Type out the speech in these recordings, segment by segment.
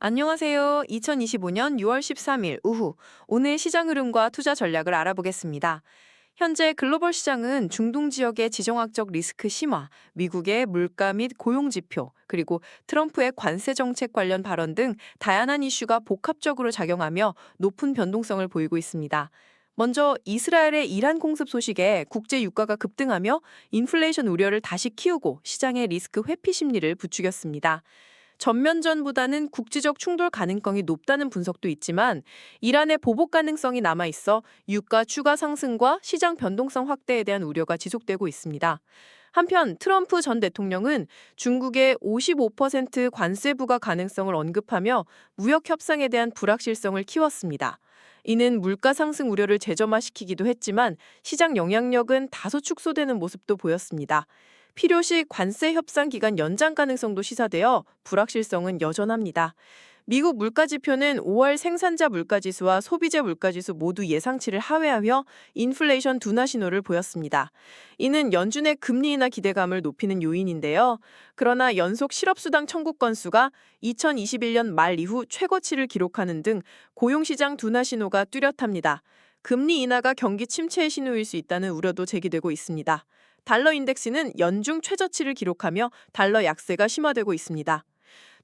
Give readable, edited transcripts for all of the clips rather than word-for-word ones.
안녕하세요. 2025년 6월 13일 오후 오늘 시장 흐름과 투자 전략을 알아보겠습니다. 현재 글로벌 시장은 중동 지역의 지정학적 리스크 심화, 미국의 물가 및 고용 지표, 그리고 트럼프의 관세 정책 관련 발언 등 다양한 이슈가 복합적으로 작용하며 높은 변동성을 보이고 있습니다. 먼저 이스라엘의 이란 공습 소식에 국제 유가가 급등하며 인플레이션 우려를 다시 키우고 시장의 리스크 회피 심리를 부추겼습니다. 전면전보다는 국지적 충돌 가능성이 높다는 분석도 있지만 이란의 보복 가능성이 남아있어 유가 추가 상승과 시장 변동성 확대에 대한 우려가 지속되고 있습니다. 한편 트럼프 전 대통령은 중국의 55% 관세 부과 가능성을 언급하며 무역 협상에 대한 불확실성을 키웠습니다. 이는 물가 상승 우려를 재점화시키기도 했지만 시장 영향력은 다소 축소되는 모습도 보였습니다. 필요시 관세 협상 기간 연장 가능성도 시사되어 불확실성은 여전합니다. 미국 물가지표는 5월 생산자 물가지수와 소비재 물가지수 모두 예상치를 하회하며 인플레이션 둔화 신호를 보였습니다. 이는 연준의 금리 인하 기대감을 높이는 요인인데요. 그러나 연속 실업수당 청구 건수가 2021년 말 이후 최고치를 기록하는 등 고용시장 둔화 신호가 뚜렷합니다. 금리 인하가 경기 침체의 신호일 수 있다는 우려도 제기되고 있습니다. 달러 인덱스는 연중 최저치를 기록하며 달러 약세가 심화되고 있습니다.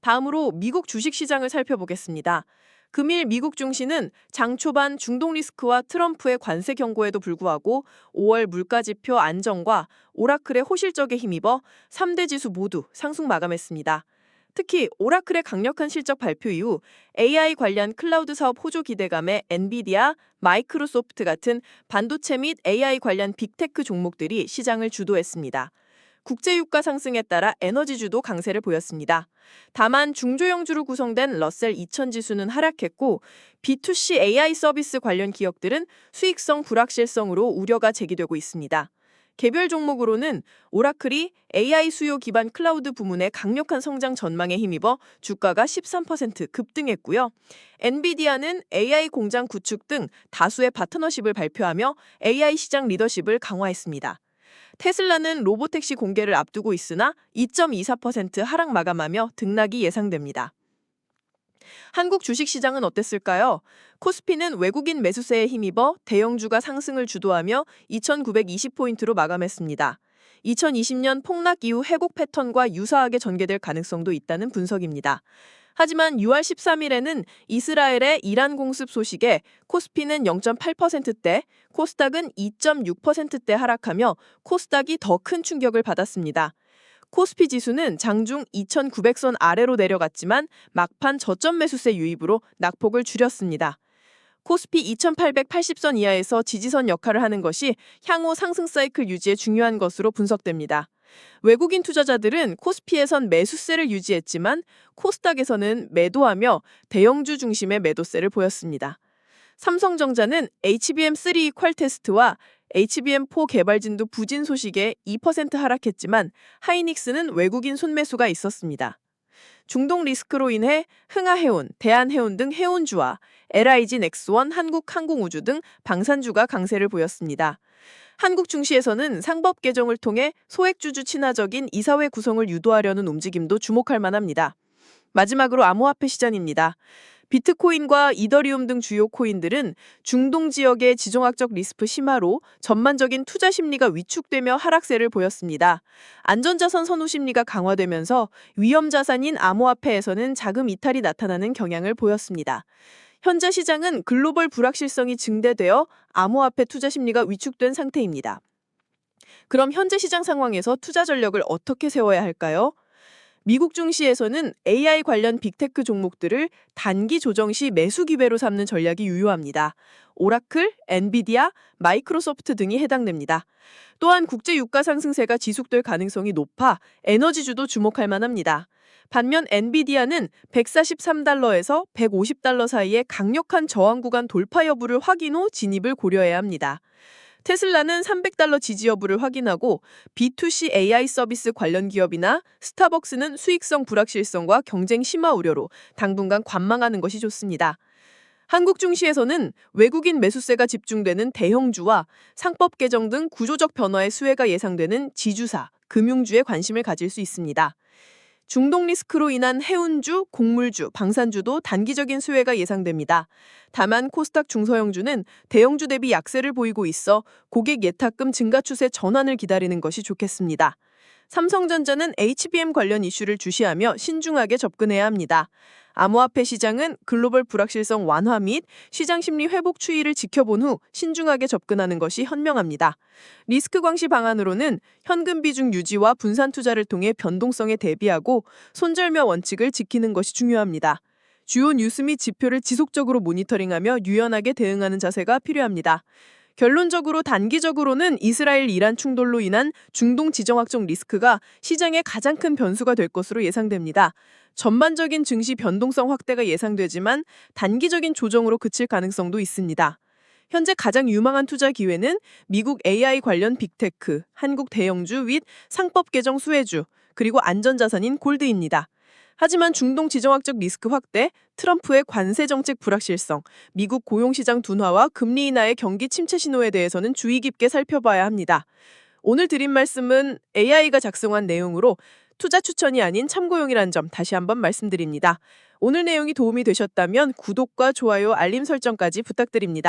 다음으로 미국 주식시장을 살펴보겠습니다. 금일 미국 증시는 장 초반 중동 리스크와 트럼프의 관세 경고에도 불구하고 5월 물가지표 안정과 오라클의 호실적에 힘입어 3대 지수 모두 상승 마감했습니다. 특히 오라클의 강력한 실적 발표 이후 AI 관련 클라우드 사업 호조 기대감에 엔비디아, 마이크로소프트 같은 반도체 및 AI 관련 빅테크 종목들이 시장을 주도했습니다. 국제유가 상승에 따라 에너지주도 강세를 보였습니다. 다만 중조형주로 구성된 러셀 2000 지수는 하락했고 B2C AI 서비스 관련 기업들은 수익성 불확실성으로 우려가 제기되고 있습니다. 개별 종목으로는 오라클이 AI 수요 기반 클라우드 부문의 강력한 성장 전망에 힘입어 주가가 13% 급등했고요. 엔비디아는 AI 공장 구축 등 다수의 파트너십을 발표하며 AI 시장 리더십을 강화했습니다. 테슬라는 로보택시 공개를 앞두고 있으나 2.24% 하락 마감하며 등락이 예상됩니다. 한국 주식시장은 어땠을까요? 코스피는 외국인 매수세에 힘입어 대형주가 상승을 주도하며 2,920포인트로 마감했습니다. 2020년 폭락 이후 회복 패턴과 유사하게 전개될 가능성도 있다는 분석입니다. 하지만 6월 13일에는 이스라엘의 이란 공습 소식에 코스피는 0.8%대, 코스닥은 2.6%대 하락하며 코스닥이 더 큰 충격을 받았습니다. 코스피 지수는 장중 2,900선 아래로 내려갔지만 막판 저점 매수세 유입으로 낙폭을 줄였습니다. 코스피 2,880선 이하에서 지지선 역할을 하는 것이 향후 상승 사이클 유지에 중요한 것으로 분석됩니다. 외국인 투자자들은 코스피에선 매수세를 유지했지만 코스닥에서는 매도하며 대형주 중심의 매도세를 보였습니다. 삼성전자는 HBM3 퀄 테스트와 HBM4 개발 진도 부진 소식에 2% 하락했지만 하이닉스는 외국인 순매수가 있었습니다. 중동 리스크로 인해 흥하해운, 대한해운 등 해운주와 LIG 넥스원, 한국항공우주 등 방산주가 강세를 보였습니다. 한국 증시에서는 상법 개정을 통해 소액주주 친화적인 이사회 구성을 유도하려는 움직임도 주목할 만합니다. 마지막으로 암호화폐 시장입니다. 비트코인과 이더리움 등 주요 코인들은 중동 지역의 지정학적 리스크 심화로 전반적인 투자 심리가 위축되며 하락세를 보였습니다. 안전자산 선호 심리가 강화되면서 위험 자산인 암호화폐에서는 자금 이탈이 나타나는 경향을 보였습니다. 현재 시장은 글로벌 불확실성이 증대되어 암호화폐 투자 심리가 위축된 상태입니다. 그럼 현재 시장 상황에서 투자 전략을 어떻게 세워야 할까요? 미국 증시에서는 AI 관련 빅테크 종목들을 단기 조정 시 매수 기회로 삼는 전략이 유효합니다. 오라클, 엔비디아, 마이크로소프트 등이 해당됩니다. 또한 국제 유가 상승세가 지속될 가능성이 높아 에너지주도 주목할 만합니다. 반면 엔비디아는 143달러에서 150달러 사이의 강력한 저항 구간 돌파 여부를 확인 후 진입을 고려해야 합니다. 테슬라는 300달러 지지 여부를 확인하고 B2C AI 서비스 관련 기업이나 스타벅스는 수익성 불확실성과 경쟁 심화 우려로 당분간 관망하는 것이 좋습니다. 한국 증시에서는 외국인 매수세가 집중되는 대형주와 상법 개정 등 구조적 변화의 수혜가 예상되는 지주사, 금융주에 관심을 가질 수 있습니다. 중동 리스크로 인한 해운주, 곡물주, 방산주도 단기적인 수혜가 예상됩니다. 다만 코스닥 중소형주는 대형주 대비 약세를 보이고 있어 고객 예탁금 증가 추세 전환을 기다리는 것이 좋겠습니다. 삼성전자는 HBM 관련 이슈를 주시하며 신중하게 접근해야 합니다. 암호화폐 시장은 글로벌 불확실성 완화 및 시장 심리 회복 추이를 지켜본 후 신중하게 접근하는 것이 현명합니다. 리스크 광시 방안으로는 현금 비중 유지와 분산 투자를 통해 변동성에 대비하고 손절며 원칙을 지키는 것이 중요합니다. 주요 뉴스 및 지표를 지속적으로 모니터링하며 유연하게 대응하는 자세가 필요합니다. 결론적으로 단기적으로는 이스라엘 이란 충돌로 인한 중동 지정학적 리스크가 시장의 가장 큰 변수가 될 것으로 예상됩니다. 전반적인 증시 변동성 확대가 예상되지만 단기적인 조정으로 그칠 가능성도 있습니다. 현재 가장 유망한 투자 기회는 미국 AI 관련 빅테크, 한국 대형주 및 상법 개정 수혜주, 그리고 안전자산인 골드입니다. 하지만 중동 지정학적 리스크 확대, 트럼프의 관세 정책 불확실성, 미국 고용시장 둔화와 금리 인하의 경기 침체 신호에 대해서는 주의 깊게 살펴봐야 합니다. 오늘 드린 말씀은 AI가 작성한 내용으로 투자 추천이 아닌 참고용이란 점 다시 한번 말씀드립니다. 오늘 내용이 도움이 되셨다면 구독과 좋아요, 알림 설정까지 부탁드립니다.